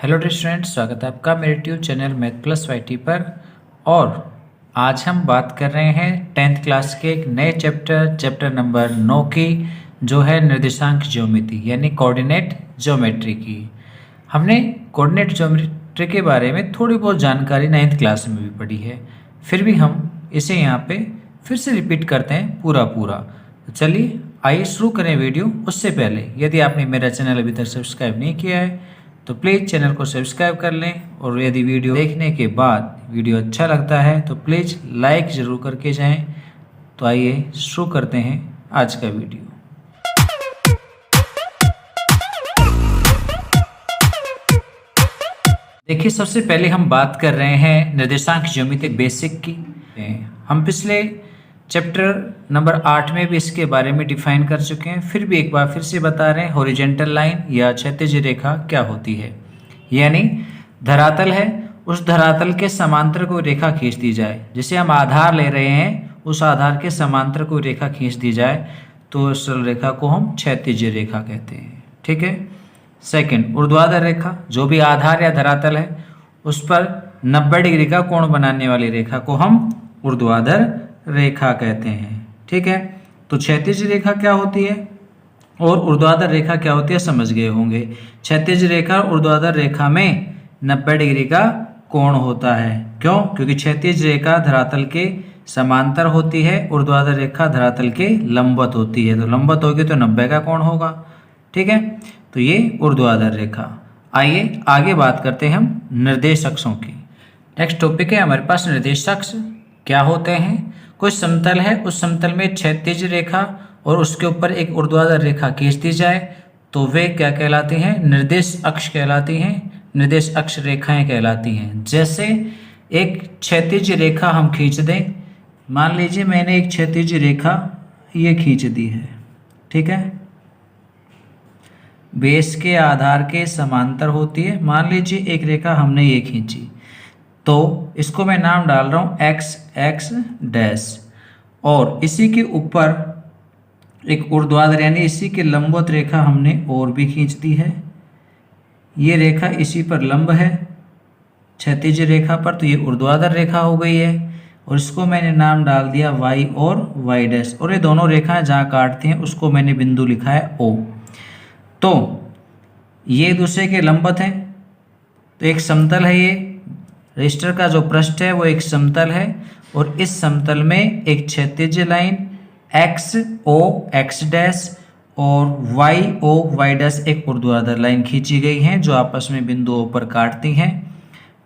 Hello dear students, स्वागत है आपका मेरे YouTube channel math plus YT पर। और आज हम बात कर रहे हैं 10th क्लास के एक नए चैप्टर नंबर 9 की, जो है निर्देशांक ज्योमेट्री यानी कोऑर्डिनेट ज्योमेट्री की। हमने कोऑर्डिनेट ज्योमेट्री के बारे में थोड़ी बहुत जानकारी 9th क्लास में भी पढ़ी है, फिर भी हम इसे यहाँ पे फिर से रिपीट करते हैं पूरा। तो चलिए आइए शुरू करें वीडियो। उससे पहले यदि आपने मेरा चैनल अभी तक सब्सक्राइब नहीं किया है तो प्लीज़ चैनल को सब्सक्राइब कर लें, और यदि वीडियो देखने के बाद वीडियो अच्छा लगता है तो प्लीज़ लाइक ज़रूर करके जाएं। तो आइए शुरू करते हैं आज का वीडियो। देखिए, सबसे पहले हम बात कर रहे हैं निर्देशांक ज्योमेट्री बेसिक की। हम पिछले चैप्टर नंबर 8 में भी इसके बारे में डिफाइन कर चुके हैं, फिर भी एक बार फिर से बता रहे हैं। हॉरिजॉन्टल लाइन या क्षैतिज रेखा क्या होती है, यानी धरातल है, उस धरातल के समांतर कोई रेखा खींच दी जाए। जैसे हम आधार ले रहे हैं, उस आधार के समांतर कोई रेखा खींच दी जाए तो उस रेखा को हम क्षैतिज रेखा कहते हैं। ठीक है। सेकंड, ऊर्ध्वाधर रेखा, जो भी आधार या धरातल है उस पर 90 डिग्री का कोण बनाने वाली रेखा को हम ऊर्ध्वाधर रेखा कहते हैं। ठीक है। तो क्षैतिज रेखा क्या होती है और ऊर्ध्वाधर रेखा क्या होती है समझ गए होंगे। क्षैतिज रेखा और ऊर्ध्वाधर रेखा में 90 डिग्री का कोण होता है। क्यों? क्योंकि क्षैतिज रेखा धरातल के समांतर होती है, ऊर्ध्वाधर रेखा धरातल के लंबवत होती है। तो लंबवत होगी तो 90 का कोण होगा। ठीक है। तो ये ऊर्ध्वाधर रेखा। आइए आगे बात करते हैं हम निर्देश अक्षों की। नेक्स्ट टॉपिक है हमारे पास निर्देश अक्ष क्या होते हैं। कोई समतल है, उस समतल में क्षैतिज रेखा और उसके ऊपर एक ऊर्ध्वाधर रेखा खींच दी जाए तो वे क्या कहलाती हैं? निर्देश अक्ष कहलाती हैं, निर्देश अक्ष रेखाएं कहलाती हैं। जैसे एक क्षैतिज रेखा हम खींच दें, मान लीजिए मैंने एक क्षैतिज रेखा ये खींच दी है। ठीक है। बेस के आधार के समांतर होती है। मान लीजिए एक रेखा हमने ये खींची, तो इसको मैं नाम डाल रहा हूँ एक्स एक्स डैश, और इसी के ऊपर एक ऊर्ध्वाधर यानी इसी के लंबवत रेखा हमने और भी खींच दी है। ये रेखा इसी पर लंब है क्षैतिज रेखा पर, तो ये ऊर्ध्वाधर रेखा हो गई है, और इसको मैंने नाम डाल दिया वाई और वाई डैश, और ये दोनों रेखाएं जहाँ काटती हैं उसको मैंने बिंदु लिखा है ओ। तो ये दूसरे के लंबवत हैं, तो एक समतल है। ये रजिस्टर का जो पृष्ठ है वो एक समतल है, और इस समतल में एक क्षैतिज लाइन एक्स ओ एक्स डैश और वाई ओ वाई डैश एक ऊर्ध्वाधर लाइन खींची गई हैं जो आपस में बिंदुओं पर काटती हैं।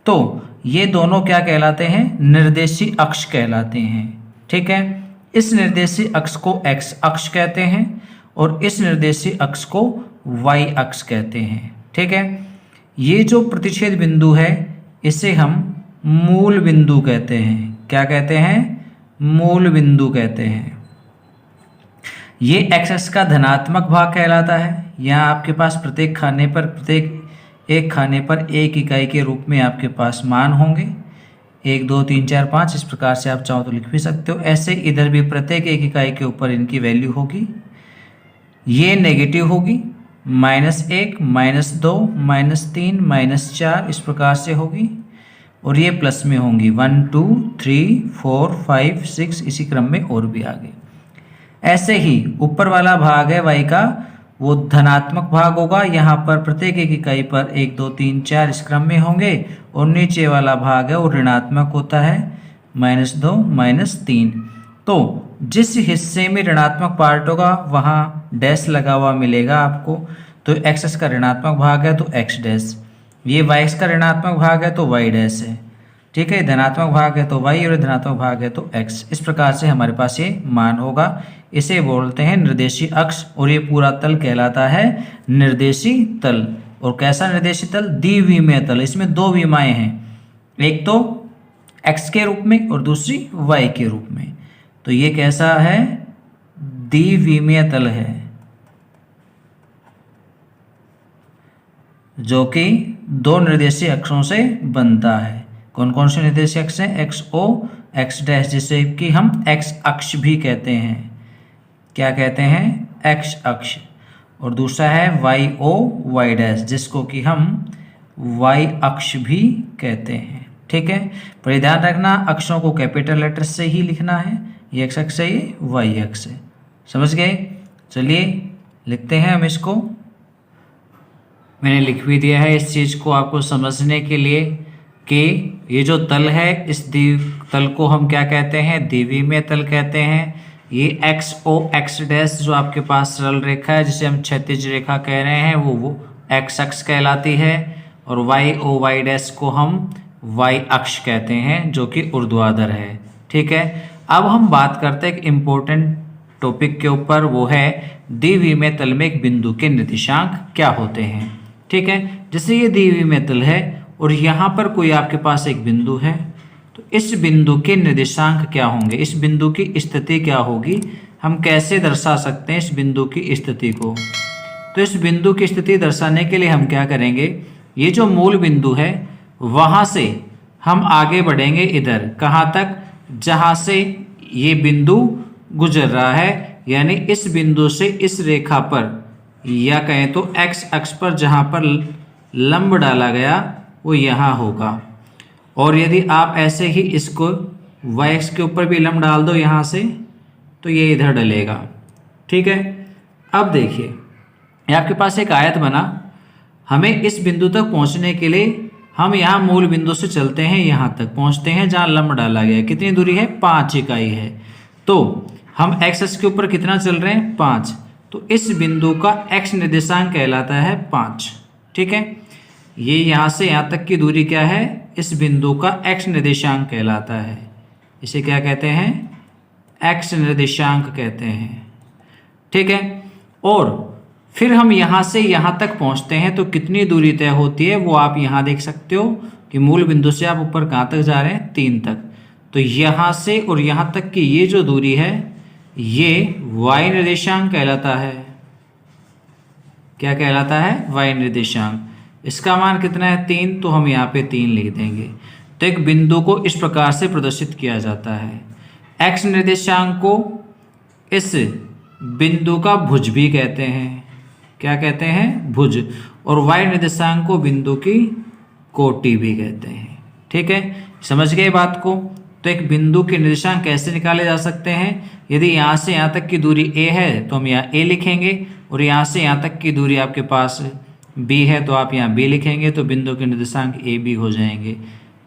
तो ये दोनों क्या कहलाते हैं? निर्देशी अक्ष कहलाते हैं। ठीक है। इस निर्देशी अक्ष को एक्स अक्ष कहते हैं और इस निर्देशी अक्ष को वाई अक्ष कहते हैं। ठीक है। ये जो प्रतिच्छेद बिंदु है इसे हम मूल बिंदु कहते हैं। क्या कहते हैं? मूल बिंदु कहते हैं। ये एक्स का धनात्मक भाग कहलाता है। यहाँ आपके पास प्रत्येक खाने पर एक इकाई के रूप में आपके पास मान होंगे, 1 2 3 4 5, इस प्रकार से आप चाहो तो लिख भी सकते हो। ऐसे इधर भी प्रत्येक एक इकाई के ऊपर इनकी वैल्यू होगी। ये नेगेटिव होगी, -1 -2 -3 -4 इस प्रकार से होगी, और ये प्लस में होंगी 1 2 3 4 5 6 इसी क्रम में और भी आगे। ऐसे ही ऊपर वाला भाग है y का, वो धनात्मक भाग होगा। यहाँ पर प्रत्येक एक इकाई पर 1 2 3 4 इस क्रम में होंगे, और नीचे वाला भाग है वो ऋणात्मक होता है, -2 -3। तो जिस हिस्से में ऋणात्मक पार्ट होगा वहाँ डैश लगा हुआ मिलेगा आपको। तो एक्स का ऋणात्मक भाग है तो एक्स डैश, ये वाई का ऋणात्मक भाग है तो वाई डैश है। ठीक है। धनात्मक भाग है तो वाई और धनात्मक भाग है तो एक्स। इस प्रकार से हमारे पास ये मान होगा। इसे बोलते हैं निर्देशी अक्ष, और ये पूरा तल कहलाता है निर्देशी तल। और कैसा निर्देशी तल? द्विविमीय तल। इसमें दो विमाएं हैं, एक तो एक्स के रूप में और दूसरी वाई के रूप में। तो ये कैसा है? द्विविमीय तल है, जो कि दो निर्देशीय अक्षों से बनता है। कौन कौन से निर्देशीय अक्ष हैं? एक्स ओ एक्स डैश, जिसे कि हम एक्स अक्ष भी कहते हैं। क्या कहते हैं? एक्स अक्ष। और दूसरा है वाई ओ वाई डैश, जिसको कि हम वाई अक्ष भी कहते हैं। ठीक है, पर ध्यान रखना अक्षों को कैपिटल लेटर से ही लिखना है। ये एक्स अक्ष है, ये वाई अक्ष है। समझ गए? चलिए लिखते हैं हम इसको। मैंने लिख भी दिया है इस चीज़ को आपको समझने के लिए कि ये जो तल है इस तल को हम क्या कहते हैं? द्विविमीय तल कहते हैं। ये एक्स ओ एक्स डैश जो आपके पास सरल रेखा है जिसे हम क्षैतिज रेखा कह रहे हैं वो एक्स अक्ष कहलाती है, और वाई ओ वाई डैश को हम वाई अक्ष कहते हैं जो कि ऊर्ध्वाधर है। ठीक है, अब हम बात करते हैं एक इम्पोर्टेंट टॉपिक के ऊपर, वो है द्विविमीय तल में एक बिंदु के निर्देशांक क्या होते हैं। ठीक है, जैसे ये द्विविमीय तल है और यहाँ पर कोई आपके पास एक बिंदु है, तो इस बिंदु के निर्देशांक क्या होंगे? इस बिंदु की स्थिति क्या होगी? हम कैसे दर्शा सकते हैं इस बिंदु की स्थिति को? तो इस बिंदु की स्थिति दर्शाने के लिए हम क्या करेंगे? ये जो मूल बिंदु है वहाँ से हम आगे बढ़ेंगे इधर, कहाँ तक? जहाँ से ये बिंदु गुजर रहा है, यानी इस बिंदु से इस रेखा पर, या कहें तो एक्स अक्ष पर जहाँ पर लंब डाला गया वो यहाँ होगा। और यदि आप ऐसे ही इसको वाई एक्स के ऊपर भी लंब डाल दो यहाँ से, तो ये इधर डलेगा। ठीक है, अब देखिए ये आपके पास एक आयत बना। हमें इस बिंदु तक पहुँचने के लिए हम यहाँ मूल बिंदु से चलते हैं, यहाँ तक पहुँचते हैं जहाँ लंब डाला गया है। कितनी दूरी है? 5 इकाई है। तो हम एक्स अक्ष के ऊपर कितना चल रहे हैं? 5। तो इस बिंदु का एक्स निर्देशांक कहलाता है 5। ठीक है, ये यहाँ से यहाँ तक की दूरी क्या है? इस बिंदु का एक्स निर्देशांक कहलाता है। इसे क्या कहते हैं? एक्स निर्देशांक कहते हैं। ठीक है, और फिर हम यहाँ से यहाँ तक पहुँचते हैं तो कितनी दूरी तय होती है वो आप यहाँ देख सकते हो कि मूल बिंदु से आप ऊपर कहाँ तक जा रहे हैं? 3 तक। तो यहाँ से और यहाँ तक की ये जो दूरी है ये y निर्देशांक कहलाता है। क्या कहलाता है? y निर्देशांक। इसका मान कितना है? 3। तो हम यहाँ पे 3 लिख देंगे। तो एक बिंदु को इस प्रकार से प्रदर्शित किया जाता है। x निर्देशांक को इस बिंदु का भुज भी कहते हैं। क्या कहते हैं? भुज। और y निर्देशांक को बिंदु की कोटि भी कहते हैं। ठीक है, समझ गए बात को? तो एक बिंदु के निर्देशांक कैसे निकाले जा सकते हैं? यदि यहाँ से यहाँ तक की दूरी a है तो हम यहाँ a लिखेंगे, और यहाँ से यहाँ तक की दूरी आपके पास b है तो आप यहाँ b लिखेंगे, तो बिंदु के निर्देशांक a b हो जाएंगे।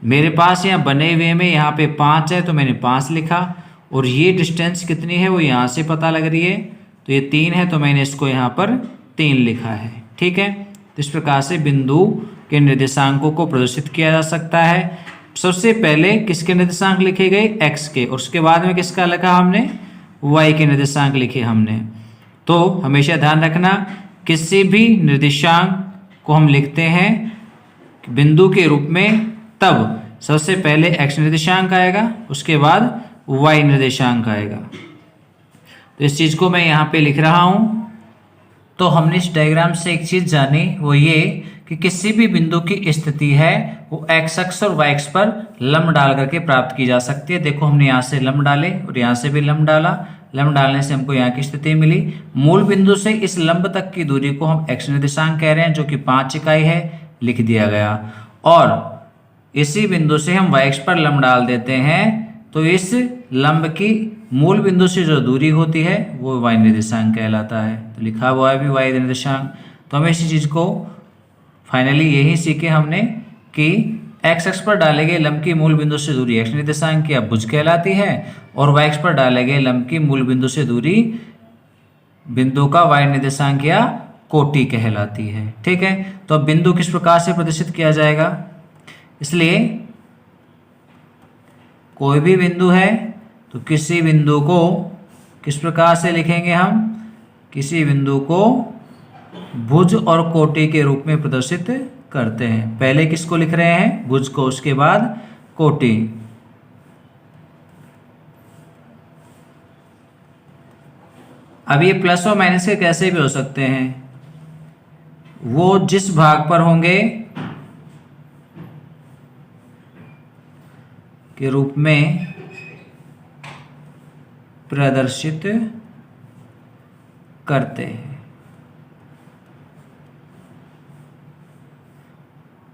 मेरे पास यहाँ बने हुए में यहाँ पे 5 है तो मैंने 5 लिखा, और ये डिस्टेंस कितनी है वो यहाँ से पता लग रही है, तो ये 3 है तो मैंने इसको यहाँ पर 3 लिखा है। ठीक है, तो इस प्रकार से बिंदु के निर्देशांकों को प्रदर्शित किया जा सकता है। सबसे पहले किसके निर्देशांक लिखे गए? x के, और उसके बाद में किसका लिखा हमने? y के निर्देशांक लिखे हमने। तो हमेशा ध्यान रखना किसी भी निर्देशांक को हम लिखते हैं बिंदु के रूप में, तब सबसे पहले x निर्देशांक आएगा, उसके बाद y निर्देशांक आएगा। तो इस चीज़ को मैं यहाँ पे लिख रहा हूँ। तो हमने इस डायग्राम से एक चीज़ जानी, वो ये कि किसी भी बिंदु की स्थिति है वो एक्स अक्ष और वाई अक्ष पर लंब डाल करके प्राप्त की जा सकती है। देखो हमने यहाँ से लंब डाले और यहाँ से भी लंब डाला। लंब डालने से हमको यहाँ की स्थिति मिली। मूल बिंदु से इस लंब तक की दूरी को हम एक्स निर्देशांक कह रहे हैं जो कि 5 इकाई है, लिख दिया गया। और इसी बिंदु से हम वाई अक्ष पर लंब डाल देते हैं तो इस लंब की मूल बिंदु से जो दूरी होती है वो वाई निर्देशांक कहलाता है। तो लिखा हुआ है भी वाई निर्देशांक। तो हमें इसी चीज़ को फाइनली यही सीखे हमने कि एक्स अक्ष पर डाले गए लंब की मूल बिंदु से दूरी एक्स निर्देशांक की भुज कहलाती है, और वाई अक्ष पर डाले गए लंब की मूल बिंदु से दूरी बिंदु का वाई निर्देशांक या कोटि कहलाती है। ठीक है, तो अब बिंदु किस प्रकार से प्रदर्शित किया जाएगा? इसलिए कोई भी बिंदु है तो किसी बिंदु को किस प्रकार से लिखेंगे हम? किसी बिंदु को भुज और कोटि के रूप में प्रदर्शित करते हैं। पहले किसको लिख रहे हैं? भुज को, उसके बाद कोटि। अब ये प्लस और माइनस के कैसे भी हो सकते हैं, वो जिस भाग पर होंगे के रूप में प्रदर्शित करते हैं।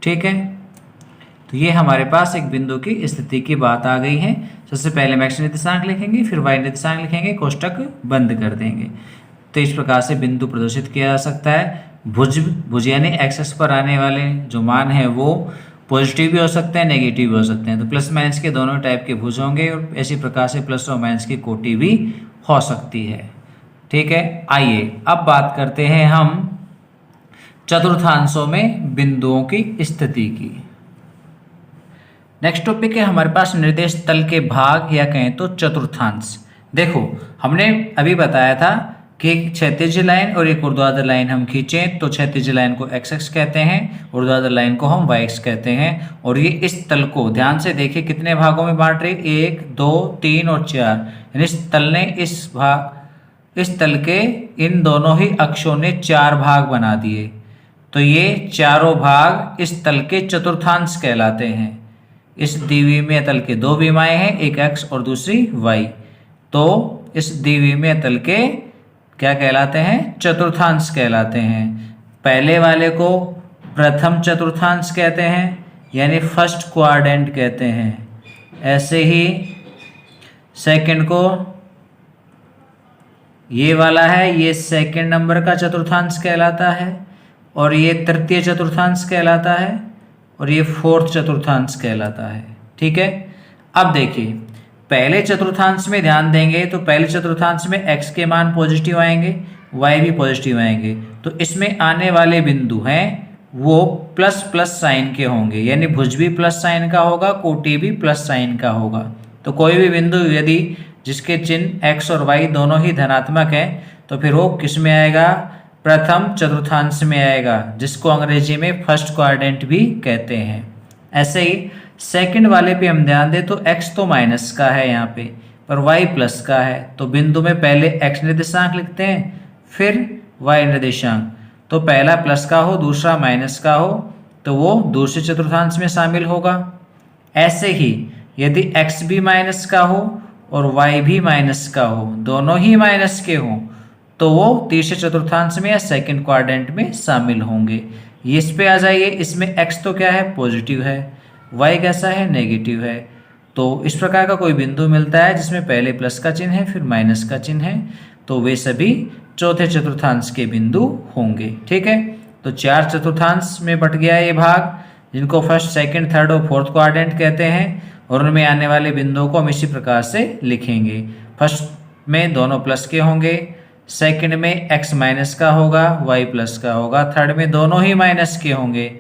ठीक है, तो ये हमारे पास एक बिंदु की स्थिति की बात आ गई है। सबसे पहले हम x निर्देशांक लिखेंगे, फिर y निर्देशांक लिखेंगे, कोष्टक बंद कर देंगे। तो इस प्रकार से बिंदु प्रदर्शित किया जा सकता है। भुज यानी एक्स पर आने वाले जो मान है वो पॉजिटिव भी हो सकते हैं, नेगेटिव भी हो सकते हैं। तो प्लस माइनस के दोनों टाइप के भुज होंगे और इसी प्रकार से प्लस और माइनस की कोटि भी हो सकती है। ठीक है, आइए अब बात करते हैं हम चतुर्थांशों में बिंदुओं की स्थिति की। नेक्स्ट टॉपिक है हमारे पास निर्देश तल के भाग या कहें तो चतुर्थांश। देखो, हमने अभी बताया था कि एक क्षैतिज लाइन और एक ऊर्ध्वाधर लाइन हम खींचें तो क्षैतिज लाइन को एक्स एक्स कहते हैं, ऊर्ध्वाधर लाइन को हम वाई एक्स कहते हैं। और ये इस तल को ध्यान से देखिए कितने भागों में बांट रही, 1 2 3 और 4। यानी इस तल ने इस तल के इन दोनों ही अक्षों ने 4 भाग बना दिए। तो ये चारों भाग इस तल के चतुर्थांश कहलाते हैं। इस द्विविमीय तल के 2 विमाएं हैं, एक एक्स और दूसरी वाई। तो इस द्विविमीय तल के क्या कहलाते हैं? चतुर्थांश कहलाते हैं। पहले वाले को प्रथम चतुर्थांश कहते हैं, यानी फर्स्ट क्वाड्रेंट कहते हैं। ऐसे ही सेकंड को, ये वाला है, ये सेकंड नंबर का चतुर्थांश कहलाता है, और ये तृतीय चतुर्थांश कहलाता है, और ये फोर्थ चतुर्थांश कहलाता है। ठीक है, अब देखिए पहले चतुर्थांश में ध्यान देंगे तो पहले चतुर्थांश में x के मान पॉजिटिव आएंगे, y भी पॉजिटिव आएंगे। तो इसमें आने वाले बिंदु हैं वो प्लस प्लस साइन के होंगे, यानी भुज भी प्लस साइन का होगा, कोटि भी प्लस साइन का होगा। तो कोई भी बिंदु यदि जिसके चिन्ह x और y दोनों ही धनात्मक है तो फिर वो किस में आएगा? प्रथम चतुर्थांश में आएगा, जिसको अंग्रेजी में फर्स्ट क्वाड्रेंट भी कहते हैं। ऐसे ही सेकंड वाले पे हम ध्यान दें तो x तो माइनस का है यहाँ पे, पर y प्लस का है। तो बिंदु में पहले x निर्देशांक लिखते हैं, फिर y निर्देशांक। तो पहला प्लस का हो, दूसरा माइनस का हो, तो वो दूसरे चतुर्थांश में शामिल होगा। ऐसे ही यदि x भी माइनस का हो और y भी माइनस का हो, दोनों ही माइनस के हों, तो वो तीसरे चतुर्थांश में या सेकंड क्वाड्रेंट में शामिल होंगे। ये इस पे आ जाइए, इसमें x तो क्या है? पॉजिटिव है, y कैसा है? नेगेटिव है। तो इस प्रकार का कोई बिंदु मिलता है जिसमें पहले प्लस का चिन्ह है फिर माइनस का चिन्ह है, तो वे सभी चौथे चतुर्थांश के बिंदु होंगे। ठीक है, तो 4 चतुर्थांश में बट गया ये भाग, जिनको फर्स्ट सेकंड थर्ड और फोर्थ क्वाड्रेंट कहते हैं, और उनमें आने वाले बिंदुओं को हम इसी प्रकार से लिखेंगे। फर्स्ट में दोनों प्लस के होंगे, सेकंड में x माइनस का होगा, y प्लस का होगा, थर्ड में दोनों ही माइनस के होंगे,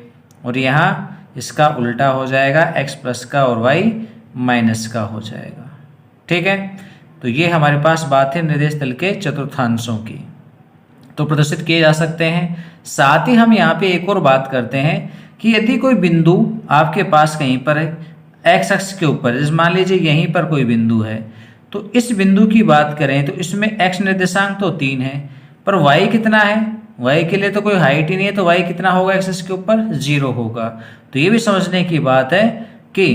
और यहाँ इसका उल्टा हो जाएगा, x प्लस का और y माइनस का हो जाएगा। ठीक है, तो ये हमारे पास बात है निर्देश तल के चतुर्थांशों की, तो प्रदर्शित किए जा सकते हैं। साथ ही हम यहाँ पे एक और बात करते हैं कि यदि कोई बिंदु आपके पास कहीं पर है x अक्ष के ऊपर, जैसे मान लीजिए यहीं पर कोई बिंदु है, तो इस बिंदु की बात करें तो इसमें x निर्देशांक तो 3 है, पर y कितना है? y के लिए तो कोई हाइट ही नहीं है, तो y कितना होगा एक्सिस के ऊपर? 0 होगा। तो ये भी समझने की बात है कि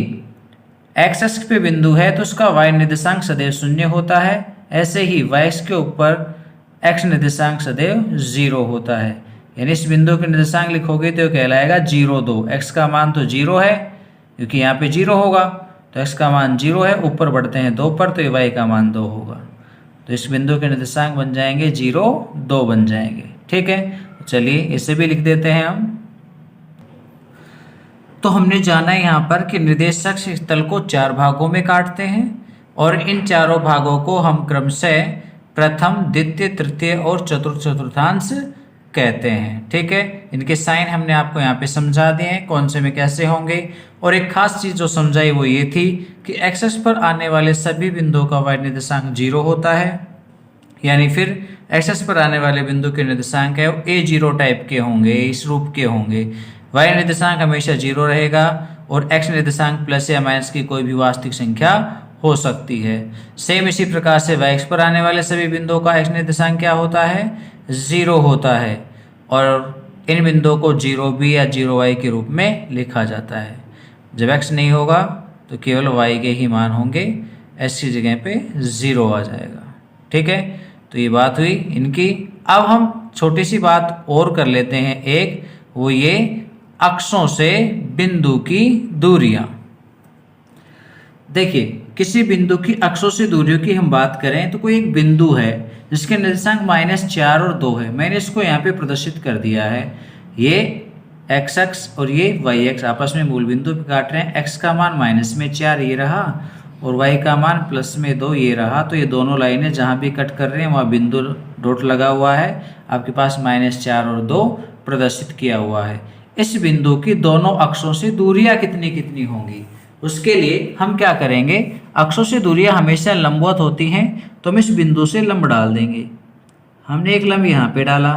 x अक्ष पे बिंदु है तो उसका y निर्देशांक सदैव 0 होता है। ऐसे ही y अक्ष के ऊपर x निर्देशांक सदैव 0 होता है, यानी इस बिंदु के निर्देशांक लिखोगे तो कहलाएगा 0 2। x का मान तो 0 है क्योंकि यहाँ पे 0 होगा, तो x का मान 0 है, ऊपर बढ़ते हैं 2 पर, तो y का मान 2 होगा। तो इस बिंदु के निर्देशांक बन जाएंगे 0 2 बन जाएंगे। ठीक है, चलिए इसे भी लिख देते हैं हम। तो हमने जाना है यहाँ पर कि निर्देशक इस तल को 4 भागों में काटते हैं, और इन चारों भागों को हम क्रमशः प्रथम, द्वितीय, तृतीय और चतुर्थ चतुर्थांश कहते हैं। ठीक है, इनके साइन हमने आपको यहाँ पे समझा दिए हैं कौन से में कैसे होंगे। और एक खास चीज़ जो समझाई वो ये थी कि एक्स अक्ष पर आने वाले सभी बिंदुओं का y निर्देशांक 0 होता है, यानी फिर एक्स अक्ष पर आने वाले बिंदु के निर्देशांक है वो A0 टाइप के होंगे, इस रूप के होंगे। y निर्देशांक हमेशा 0 रहेगा, और x निर्देशांक प्लस या माइनस की कोई भी वास्तविक संख्या हो सकती है। सेम इसी प्रकार से y अक्ष पर आने वाले सभी बिंदुओं का x निर्देशांक क्या होता है? 0 होता है, और इन बिंदुओं को 0b या 0y के रूप में लिखा जाता है। जब x नहीं होगा तो केवल y के ही मान होंगे, x की जगह पे 0 आ जाएगा। ठीक है, तो ये बात हुई इनकी। अब हम छोटी सी बात और कर लेते हैं एक, वो ये अक्षों से बिंदु की दूरियां। देखिए, किसी बिंदु की अक्षों से दूरियों की हम बात करें तो कोई एक बिंदु है जिसके निर्देशांक -4 और 2 है। मैंने इसको यहाँ पे प्रदर्शित कर दिया है। ये एक्स अक्ष और ये वाई अक्ष आपस में मूल बिंदु पे काट रहे हैं। एक्स का मान -4 ये रहा और वाई का मान +2 ये रहा। तो ये दोनों लाइनें जहाँ भी कट कर रहे हैं वहाँ बिंदु डॉट लगा हुआ है। आपके पास -4 और 2 प्रदर्शित किया हुआ है। इस बिंदु की दोनों अक्षों से दूरियां कितनी कितनी होंगी, उसके लिए हम क्या करेंगे, अक्षों से दूरियां हमेशा लंबवत होती हैं तो हम इस बिंदु से लंब डाल देंगे। हमने एक लंब यहाँ पे डाला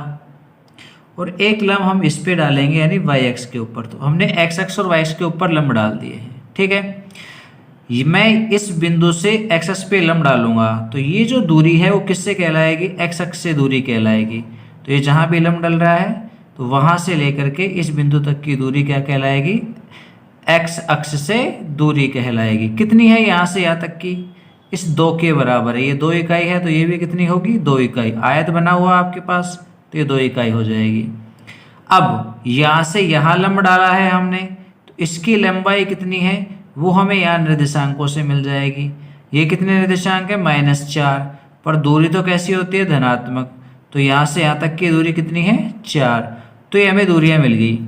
और एक लंब हम इस पे डालेंगे यानी वाई अक्ष के ऊपर। तो हमने एक्स अक्ष और वाई अक्ष के ऊपर लंब डाल दिए हैं। ठीक है, मैं इस बिंदु से एक्स अक्ष पे लंब डालूंगा तो ये जो दूरी है वो किससे कहलाएगी, एक्स अक्ष से दूरी कहलाएगी। तो ये जहाँ भी लंब डल रहा है तो वहाँ से लेकर के इस बिंदु तक की दूरी क्या कहलाएगी, एक्स अक्ष से दूरी कहलाएगी। कितनी है, यहाँ से यहाँ तक की इस 2 के बराबर है। ये 2 इकाई है तो ये भी कितनी होगी, 2 इकाई। आयत बना हुआ आपके पास तो ये 2 इकाई हो जाएगी। अब यहाँ से यहाँ लंब डाला है हमने तो इसकी लंबाई कितनी है वो हमें यहाँ निर्देशांकों से मिल जाएगी। ये कितने निर्देशांक है, -4, पर दूरी तो कैसी होती है, धनात्मक। तो यहाँ से यहाँ तक की दूरी कितनी है, 4। तो ये हमें दूरियां मिल गई।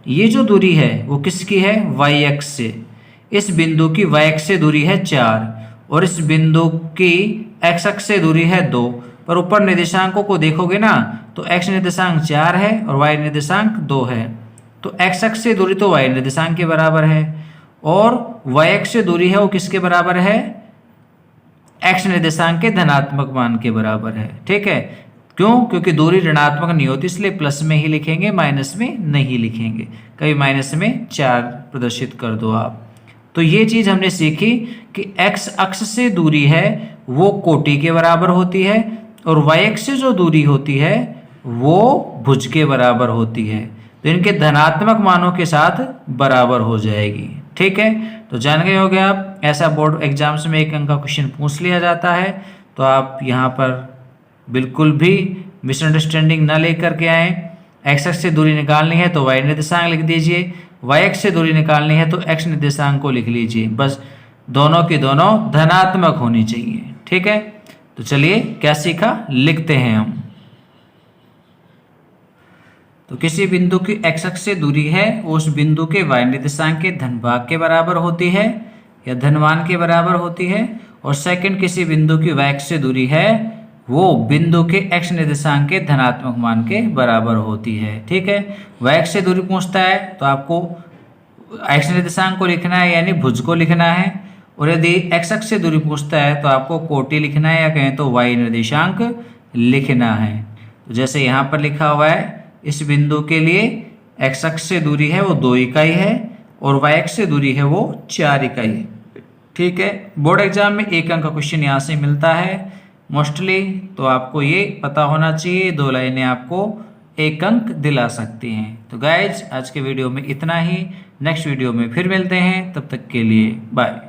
ये जो दूरी है वो किसकी है, वाई अक्ष से। इस बिंदु की वाई अक्ष से दूरी है 4 और इस बिंदु की एक्स अक्ष से दूरी है 2। पर ऊपर निर्देशांकों को देखोगे ना तो एक्स निर्देशांक 4 है और वाई निर्देशांक 2 है। तो एक्स अक्ष से दूरी तो वाई निर्देशांक के बराबर है और वाई अक्ष से दूरी है वो किसके बराबर है, एक्स निर्देशांक के धनात्मक मान के बराबर है। ठीक है, क्यों, क्योंकि दूरी ऋणात्मक नहीं होती इसलिए प्लस में ही लिखेंगे, माइनस में नहीं लिखेंगे। कभी माइनस में 4 प्रदर्शित कर दो आप। तो ये चीज हमने सीखी कि एक्स अक्ष से दूरी है वो कोटि के बराबर होती है और वाई अक्ष से जो दूरी होती है वो भुज के बराबर होती है। तो इनके धनात्मक मानों के साथ बराबर हो जाएगी। ठीक है, तो जान गए होगे आप। ऐसा बोर्ड एग्जाम्स में 1 अंक का क्वेश्चन पूछ लिया जाता है तो आप यहाँ पर बिल्कुल भी मिसअंडरस्टैंडिंग ना लेकर के आए। एक्स अक्ष से दूरी निकालनी है तो वाई निर्देशांक लिख दीजिए, वाई अक्ष से दूरी निकालनी है तो एक्स निर्देशांक को लिख लीजिए। बस दोनों की दोनों धनात्मक होनी चाहिए। ठीक है, तो चलिए क्या सीखा, लिखते हैं हम। तो किसी बिंदु की एक्स अक्ष से दूरी है उस बिंदु के वाई निर्देशांक के धन भाग के बराबर होती है या धनमान के बराबर होती है। और सेकंड, किसी बिंदु की वाई अक्ष से दूरी है वो बिंदु के एक्स निर्देशांक के धनात्मक मान के बराबर होती है। ठीक है, वाई अक्ष से दूरी पूछता है तो आपको एक्स निर्देशांक को लिखना है यानी भुज को लिखना है। और यदि एक्स अक्ष से दूरी पूछता है तो आपको कोटि लिखना है या कहें तो वाई निर्देशांक लिखना है। तो जैसे यहाँ पर लिखा हुआ है, इस बिंदु के लिए एक्स अक्ष से दूरी है वो 2 इकाई है और वाई अक्ष से दूरी है वो 4 इकाई है। ठीक है, बोर्ड एग्जाम में 1 अंक का क्वेश्चन यहाँ से मिलता है मोस्टली। तो आपको ये पता होना चाहिए, 2 लाइनें आपको 1 अंक दिला सकती हैं। तो गाइज आज के वीडियो में इतना ही। नेक्स्ट वीडियो में फिर मिलते हैं, तब तक के लिए बाय।